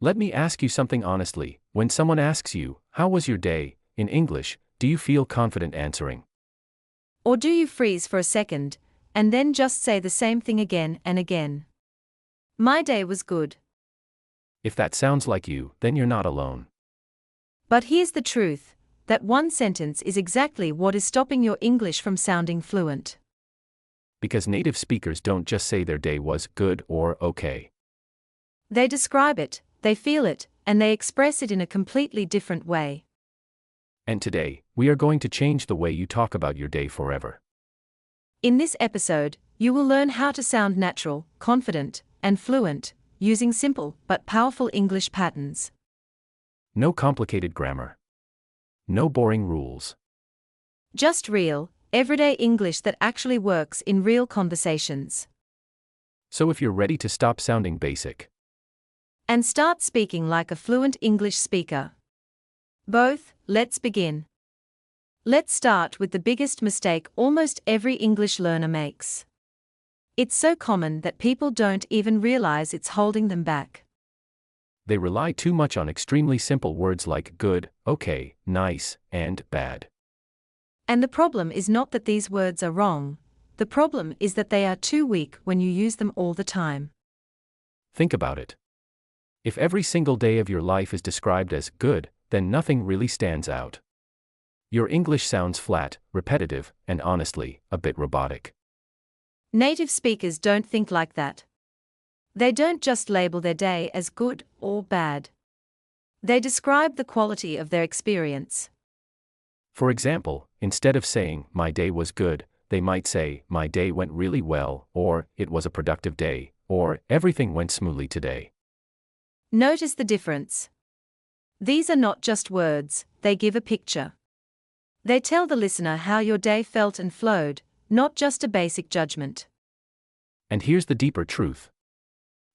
Let me ask you something honestly. When someone asks you, "How was your day?" in English, do you feel confident answering? Or do you freeze for a second, and then just say the same thing again and again? My day was good. If that sounds like you, then you're not alone. But here's the truth, that one sentence is exactly what is stopping your English from sounding fluent. Because native speakers don't just say their day was good or okay. They describe it, they feel it, and they express it in a completely different way. And today, we are going to change the way you talk about your day forever. In this episode, you will learn how to sound natural, confident, and fluent, using simple but powerful English patterns. No complicated grammar. No boring rules. Just real, everyday English that actually works in real conversations. So if you're ready to stop sounding basic And start speaking like a fluent English speaker. Let's begin. Let's start with the biggest mistake almost every English learner makes. It's so common that people don't even realize it's holding them back. they rely too much on extremely simple words like good, okay, nice, and bad. And the problem is not that these words are wrong, the problem is that they are too weak when you use them all the time. Think about it. If every single day of your life is described as good, then nothing really stands out. Your English sounds flat, repetitive, and honestly, a bit robotic. Native speakers don't think like that. They don't just label their day as good or bad. They describe the quality of their experience. For example, instead of saying, "My day was good," they might say, "My day went really well," or "It was a productive day," or "Everything went smoothly today." Notice the difference. These are not just words, they give a picture. They tell the listener how your day felt and flowed, not just a basic judgment. And here's the deeper truth.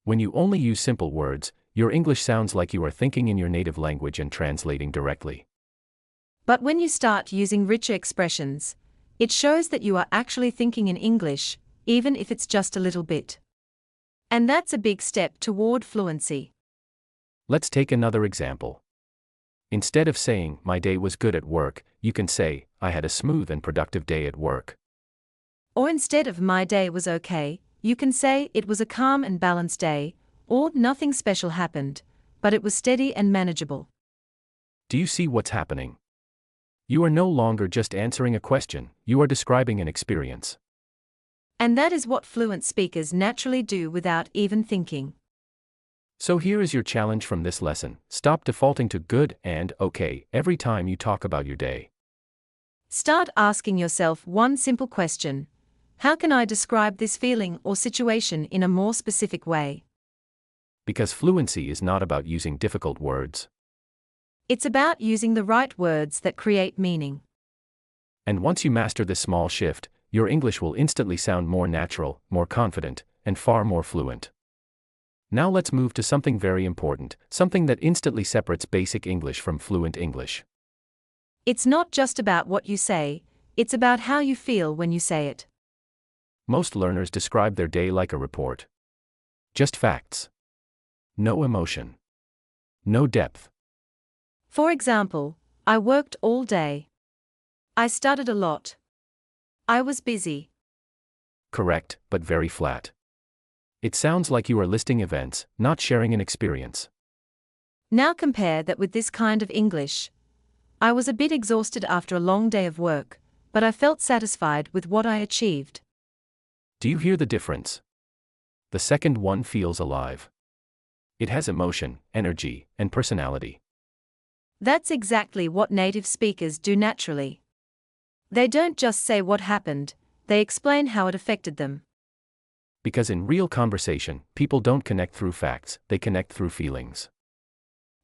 When you only use simple words, your English sounds like you are thinking in your native language and translating directly. But when you start using richer expressions, it shows that you are actually thinking in English, even if it's just a little bit. And that's a big step toward fluency. Let's take another example. Instead of saying, "My day was good at work," you can say, "I had a smooth and productive day at work." Or instead of "my day was okay," you can say "it was a calm and balanced day," or "nothing special happened, but it was steady and manageable." Do you see what's happening? You are no longer just answering a question, you are describing an experience. And that is what fluent speakers naturally do without even thinking. So here is your challenge from this lesson: stop defaulting to good and okay every time you talk about your day. Start asking yourself one simple question: how can I describe this feeling or situation in a more specific way? Because fluency is not about using difficult words. It's about using the right words that create meaning. And once you master this small shift, your English will instantly sound more natural, more confident, and far more fluent. Now let's move to something very important, something that instantly separates basic English from fluent English. It's not just about what you say, it's about how you feel when you say it. Most learners describe their day like a report. Just facts. No emotion. No depth. For example, I worked all day. I studied a lot. I was busy. Correct, but very flat. It sounds like you are listing events, not sharing an experience. Now compare that with this kind of English. I was a bit exhausted after a long day of work, but I felt satisfied with what I achieved. Do you hear the difference? The second one feels alive. It has emotion, energy, and personality. That's exactly what native speakers do naturally. They don't just say what happened, they explain how it affected them. Because in real conversation, people don't connect through facts, they connect through feelings.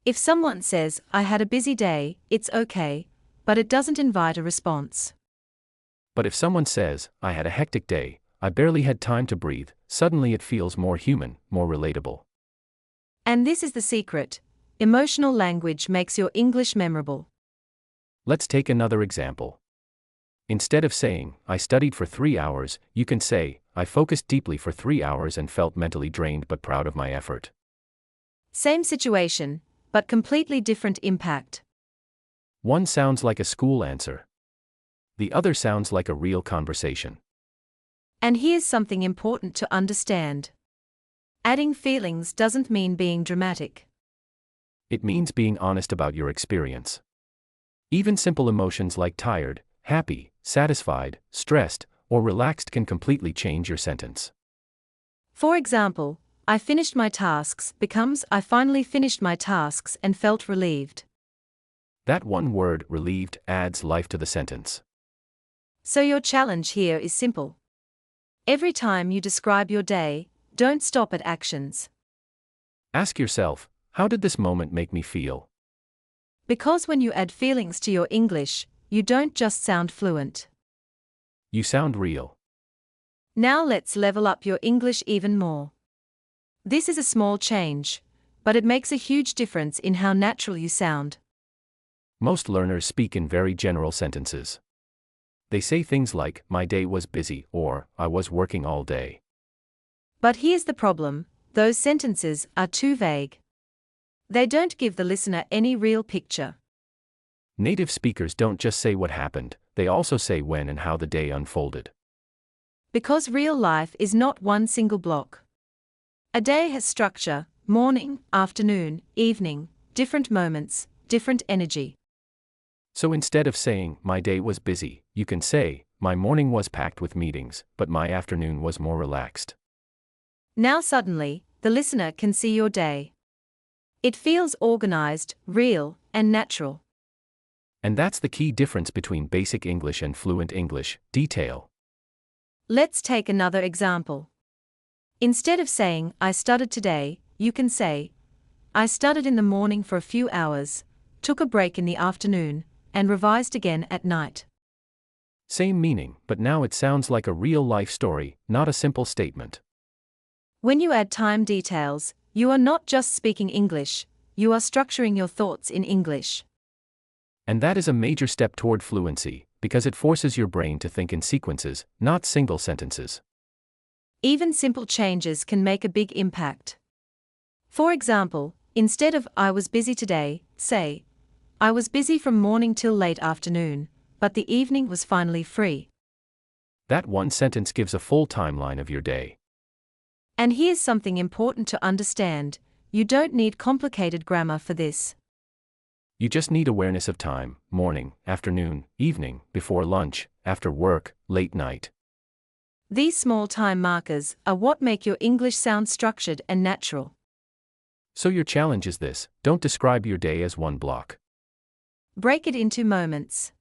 If someone says, "I had a busy day," it's okay, but it doesn't invite a response. But if someone says, "I had a hectic day, I barely had time to breathe," suddenly it feels more human, more relatable. And this is the secret: emotional language makes your English memorable. Let's take another example. Instead of saying, "I studied for 3 hours," you can say, "I focused deeply for 3 hours and felt mentally drained but proud of my effort." Same situation, but completely different impact. One sounds like a school answer. The other sounds like a real conversation. And here's something important to understand. Adding feelings doesn't mean being dramatic. It means being honest about your experience. Even simple emotions like tired, happy, satisfied, stressed, or relaxed can completely change your sentence. For example, I finished my tasks becomes I finally finished my tasks and felt relieved. That one word, relieved, adds life to the sentence. So your challenge here is simple. Every time you describe your day, don't stop at actions. Ask yourself, how did this moment make me feel? Because when you add feelings to your English, you don't just sound fluent. You sound real. Now let's level up your English even more. This is a small change, but it makes a huge difference in how natural you sound. Most learners speak in very general sentences. They say things like, my day was busy, or, I was working all day. But here's the problem, those sentences are too vague. They don't give the listener any real picture. Native speakers don't just say what happened, they also say when and how the day unfolded. Because real life is not one single block. A day has structure, morning, afternoon, evening, different moments, different energy. So instead of saying, my day was busy, you can say, my morning was packed with meetings, but my afternoon was more relaxed. Now suddenly, the listener can see your day. It feels organized, real, and natural. And that's the key difference between basic English and fluent English, detail. Let's take another example. Instead of saying, I studied today, you can say, I studied in the morning for a few hours, took a break in the afternoon, and revised again at night. Same meaning, but now it sounds like a real-life story, not a simple statement. When you add time details, you are not just speaking English, you are structuring your thoughts in English. And that is a major step toward fluency, because it forces your brain to think in sequences, not single sentences. Even simple changes can make a big impact. For example, instead of I was busy today, say, I was busy from morning till late afternoon, but the evening was finally free. That one sentence gives a full timeline of your day. And here's something important to understand, you don't need complicated grammar for this. You just need awareness of time, morning, afternoon, evening, before lunch, after work, late night. These small time markers are what make your English sound structured and natural. So your challenge is this: don't describe your day as one block. Break it into moments.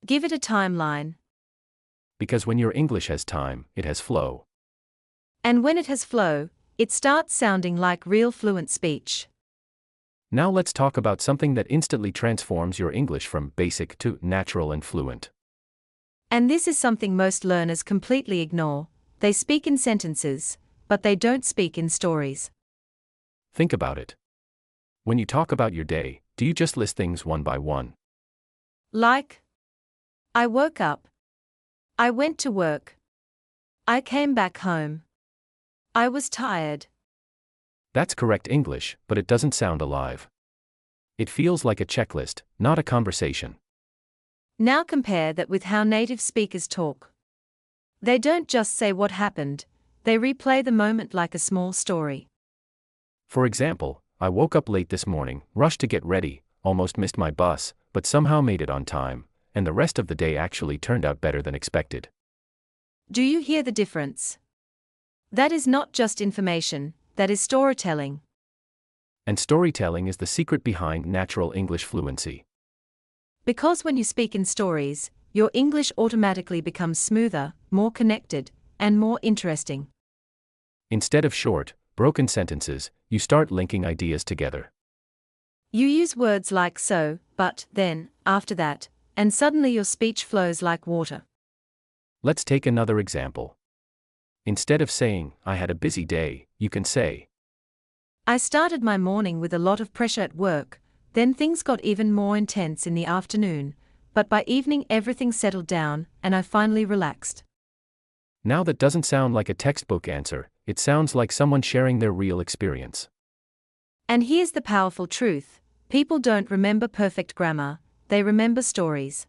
Give it a timeline. Because when your English has time, it has flow. And when it has flow, it starts sounding like real fluent speech. Now let's talk about something that instantly transforms your English from basic to natural and fluent. And this is something most learners completely ignore. They speak in sentences, but they don't speak in stories. Think about it. When you talk about your day, do you just list things one by one? Like, I woke up. I went to work. I came back home. I was tired. That's correct English, but it doesn't sound alive. It feels like a checklist, not a conversation. Now compare that with how native speakers talk. They don't just say what happened, they replay the moment like a small story. For example, I woke up late this morning, rushed to get ready, almost missed my bus, but somehow made it on time, and the rest of the day actually turned out better than expected. Do you hear the difference? That is not just information, that is storytelling. And storytelling is the secret behind natural English fluency. Because when you speak in stories, your English automatically becomes smoother, more connected, and more interesting. Instead of short, broken sentences, you start linking ideas together. You use words like so, but, then, after that, and suddenly your speech flows like water. Let's take another example. Instead of saying, I had a busy day, you can say, I started my morning with a lot of pressure at work, then things got even more intense in the afternoon, but by evening everything settled down, and I finally relaxed. Now that doesn't sound like a textbook answer, it sounds like someone sharing their real experience. And here's the powerful truth: people don't remember perfect grammar, they remember stories.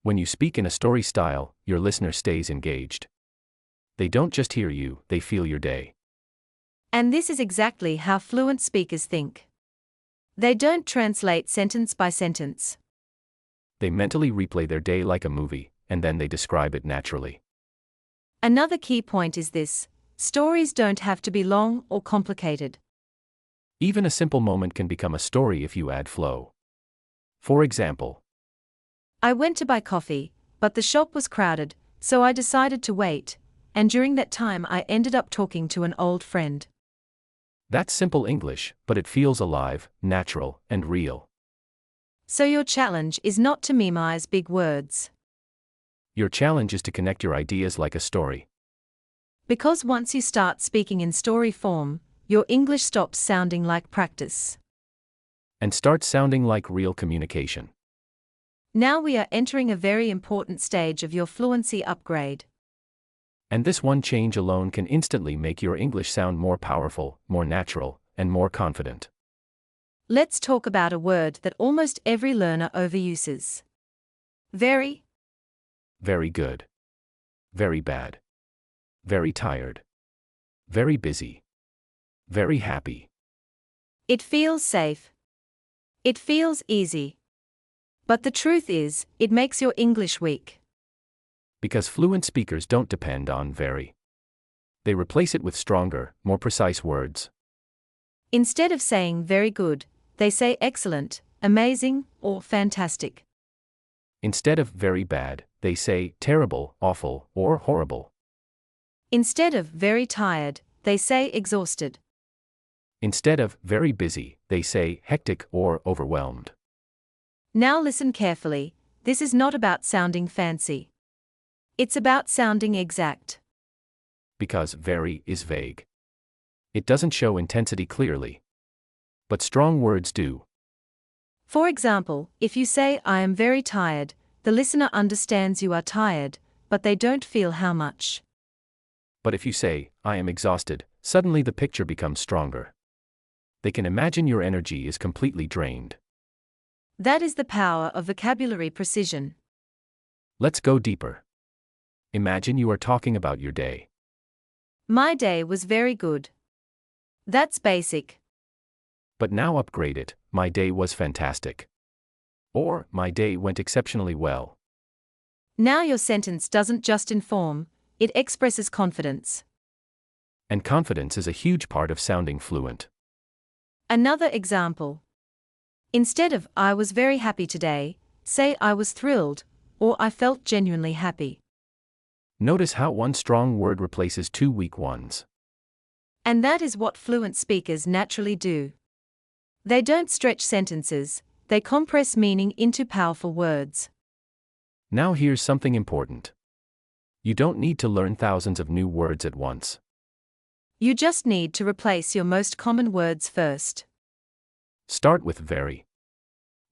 When you speak in a story style, your listener stays engaged. They don't just hear you, they feel your day. And this is exactly how fluent speakers think. They don't translate sentence by sentence. They mentally replay their day like a movie, and then they describe it naturally. Another key point is this: stories don't have to be long or complicated. Even a simple moment can become a story if you add flow. For example, I went to buy coffee, but the shop was crowded, so I decided to wait, and during that time I ended up talking to an old friend. that's simple English, but it feels alive, natural, and real. So your challenge is not to memorize big words. Your challenge is to connect your ideas like a story. Because once you start speaking in story form, your English stops sounding like practice. And starts sounding like real communication. Now we are entering a very important stage of your fluency upgrade. And this one change alone can instantly make your English sound more powerful, more natural, and more confident. Let's talk about a word that almost every learner overuses. Very. Very good. Very bad. Very tired. Very busy. Very happy. It feels safe. It feels easy. But the truth is, it makes your English weak. Because fluent speakers don't depend on very. They replace it with stronger, more precise words. Instead of saying very good, they say excellent, amazing, or fantastic. Instead of very bad, they say terrible, awful, or horrible. Instead of very tired, they say exhausted. Instead of very busy, they say hectic or overwhelmed. Now listen carefully, this is not about sounding fancy. It's about sounding exact. Because very is vague. It doesn't show intensity clearly. But strong words do. For example, if you say I am very tired, the listener understands you are tired, but they don't feel how much. But if you say, I am exhausted, suddenly the picture becomes stronger. They can imagine your energy is completely drained. That is the power of vocabulary precision. Let's go deeper. Imagine you are talking about your day. My day was very good. That's basic. But now upgrade it, my day was fantastic. Or, my day went exceptionally well. Now your sentence doesn't just inform, it expresses confidence. And confidence is a huge part of sounding fluent. Another example. Instead of I was very happy today, say I was thrilled, or I felt genuinely happy. Notice how one strong word replaces two weak ones. And that is what fluent speakers naturally do. They don't stretch sentences, they compress meaning into powerful words. Now here's something important. You don't need to learn thousands of new words at once. You just need to replace your most common words first. Start with very.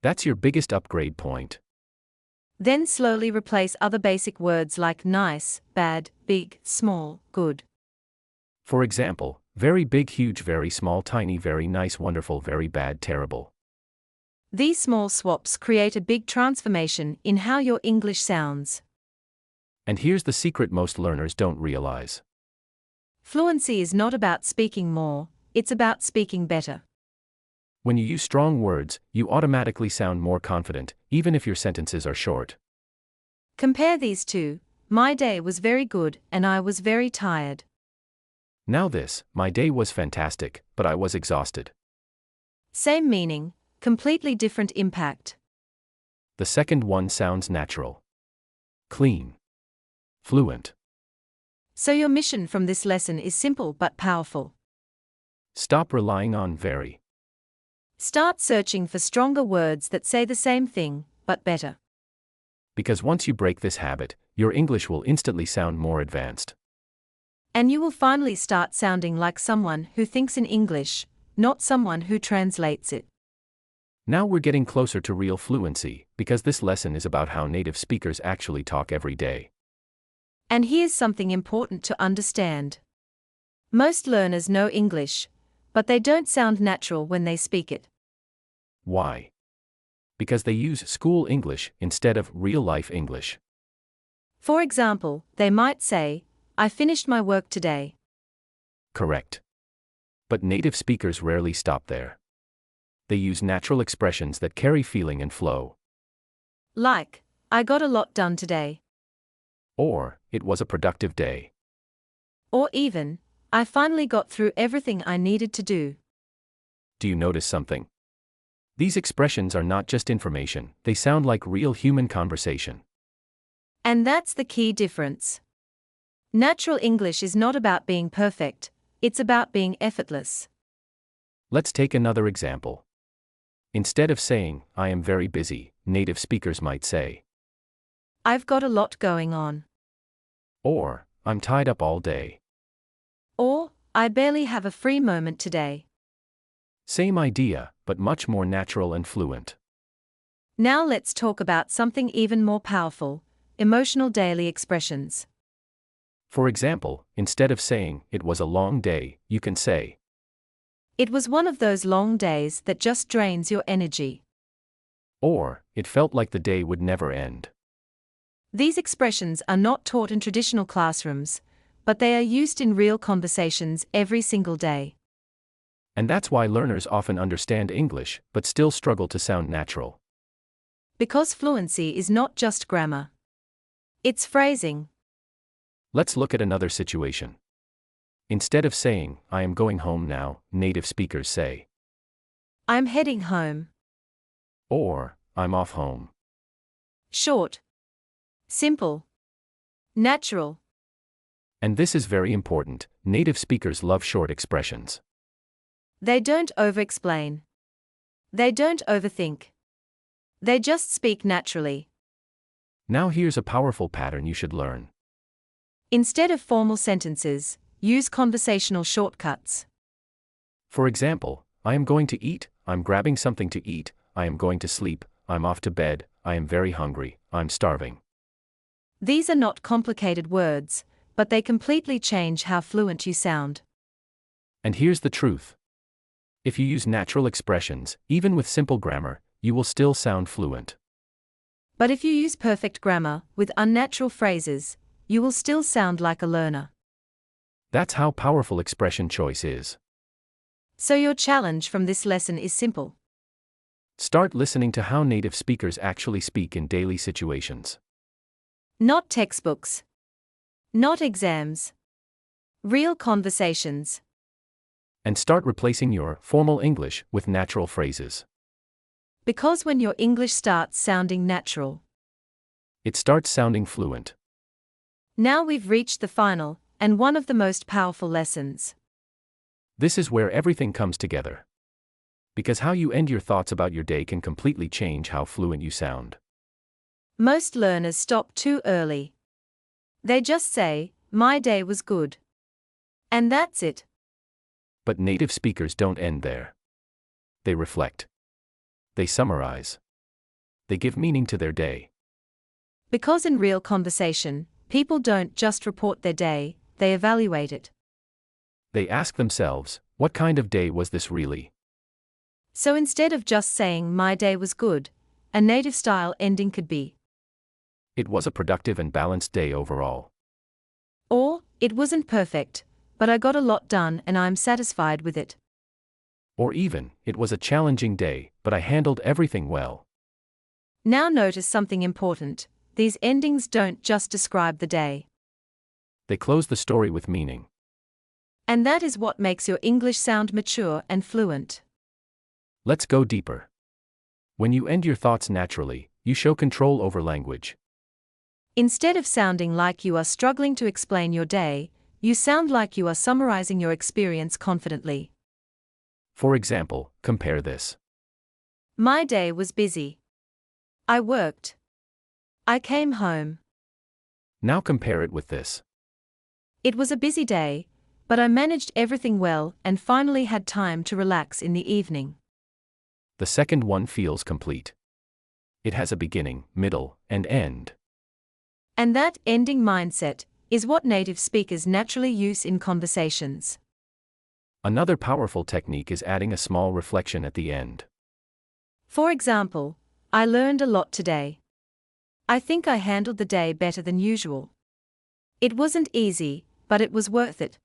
That's your biggest upgrade point. Then slowly replace other basic words like nice, bad, big, small, good. For example, very big, huge, very small, tiny, very nice, wonderful, very bad, terrible. These small swaps create a big transformation in how your English sounds. And here's the secret most learners don't realize. Fluency is not about speaking more, it's about speaking better. When you use strong words, you automatically sound more confident, even if your sentences are short. Compare these two: my day was very good and I was very tired. Now this, my day was fantastic, but I was exhausted. Same meaning, completely different impact. The second one sounds natural. Clean. Fluent. So your mission from this lesson is simple but powerful. Stop relying on very. Start searching for stronger words that say the same thing, but better. Because once you break this habit, your English will instantly sound more advanced. And you will finally start sounding like someone who thinks in English, not someone who translates it. Now we're getting closer to real fluency, because this lesson is about how native speakers actually talk every day. And here's something important to understand. Most learners know English, but they don't sound natural when they speak it. Why? Because they use school English instead of real-life English. For example, they might say, I finished my work today. Correct. But native speakers rarely stop there. They use natural expressions that carry feeling and flow. Like, I got a lot done today. Or, it was a productive day. Or even, I finally got through everything I needed to do. Do you notice something? These expressions are not just information, they sound like real human conversation. And that's the key difference. Natural English is not about being perfect, it's about being effortless. Let's take another example. Instead of saying, I am very busy, native speakers might say, I've got a lot going on. or, I'm tied up all day. Or, I barely have a free moment today. Same idea, but much more natural and fluent. Now let's talk about something even more powerful, emotional daily expressions. For example, instead of saying, it was a long day, you can say, It was one of those long days that just drains your energy. or, it felt like the day would never end. These expressions are not taught in traditional classrooms, but they are used in real conversations every single day. And that's why learners often understand English, but still struggle to sound natural. Because fluency is not just grammar. It's phrasing. Let's look at another situation. Instead of saying, I am going home now, native speakers say, I'm heading home. or, I'm off home. Short. Simple. Natural. And this is very important, native speakers love short expressions. They don't over-explain. They don't overthink. They just speak naturally. Now here's a powerful pattern you should learn. Instead of formal sentences, use conversational shortcuts. For example, I am going to eat, I'm grabbing something to eat, I am going to sleep, I'm off to bed, I am very hungry, I'm starving. These are not complicated words, but they completely change how fluent you sound. And here's the truth. If you use natural expressions, even with simple grammar, you will still sound fluent. But if you use perfect grammar with unnatural phrases, you will still sound like a learner. That's how powerful expression choice is. So your challenge from this lesson is simple. Start listening to how native speakers actually speak in daily situations. Not textbooks. Not exams. Real conversations. And start replacing your formal English with natural phrases. Because when your English starts sounding natural, it starts sounding fluent. Now we've reached the final, and one of the most powerful lessons. This is where everything comes together. Because how you end your thoughts about your day can completely change how fluent you sound. Most learners stop too early. They just say, my day was good. And that's it. But native speakers don't end there. They reflect. They summarize. They give meaning to their day. Because in real conversation, people don't just report their day, they evaluate it. They ask themselves, what kind of day was this really? So instead of just saying my day was good, a native style ending could be, it was a productive and balanced day overall. or, it wasn't perfect, but I got a lot done and I'm satisfied with it. Or even, it was a challenging day, but I handled everything well. Now notice something important. These endings don't just describe the day. They close the story with meaning. And that is what makes your English sound mature and fluent. Let's go deeper. When you end your thoughts naturally, you show control over language. Instead of sounding like you are struggling to explain your day, you sound like you are summarizing your experience confidently. For example, compare this. My day was busy. I worked. I came home. Now compare it with this. It was a busy day, but I managed everything well and finally had time to relax in the evening. The second one feels complete. It has a beginning, middle, and end. And that ending mindset is what native speakers naturally use in conversations. Another powerful technique is adding a small reflection at the end. For example, I learned a lot today. I think I handled the day better than usual. It wasn't easy, but it was worth it.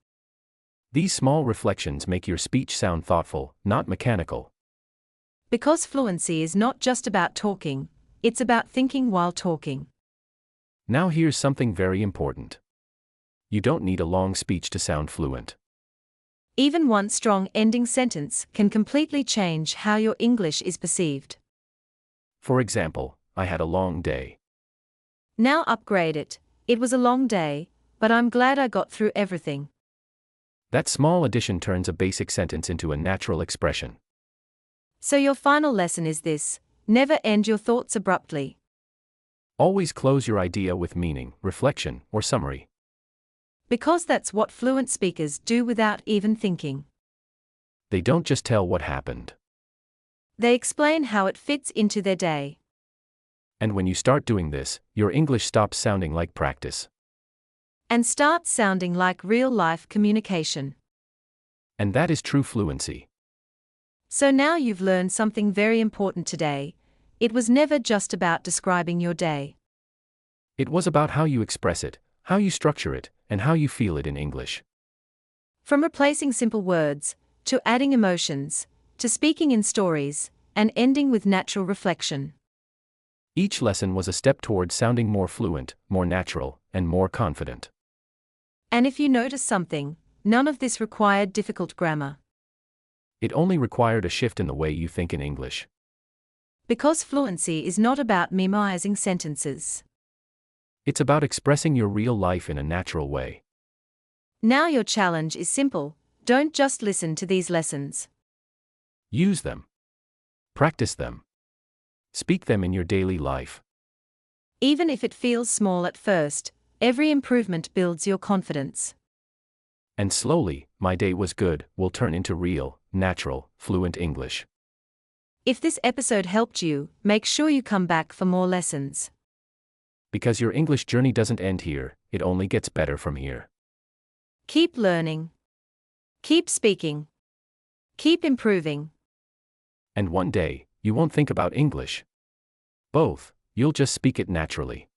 These small reflections make your speech sound thoughtful, not mechanical. Because fluency is not just about talking, it's about thinking while talking. Now here's something very important. You don't need a long speech to sound fluent. Even one strong ending sentence can completely change how your English is perceived. For example, I had a long day. Now upgrade it. It was a long day, but I'm glad I got through everything. That small addition turns a basic sentence into a natural expression. So your final lesson is this: never end your thoughts abruptly. Always close your idea with meaning, reflection, or summary. Because that's what fluent speakers do without even thinking. They don't just tell what happened. They explain how it fits into their day. And when you start doing this, your English stops sounding like practice. And starts sounding like real-life communication. And that is true fluency. So now you've learned something very important today. It was never just about describing your day. It was about how you express it, how you structure it, and how you feel it in English. From replacing simple words, to adding emotions, to speaking in stories, and ending with natural reflection. Each lesson was a step towards sounding more fluent, more natural, and more confident. And if you notice something, none of this required difficult grammar. It only required a shift in the way you think in English. Because fluency is not about memorizing sentences. It's about expressing your real life in a natural way. Now your challenge is simple: don't just listen to these lessons. Use them. Practice them. Speak them in your daily life. Even if it feels small at first, every improvement builds your confidence. And slowly, "my day was good" will turn into real, natural, fluent English. If this episode helped you, make sure you come back for more lessons. Because your English journey doesn't end here, it only gets better from here. Keep learning. Keep speaking. Keep improving. And one day, you won't think about English. Both, you'll just speak it naturally.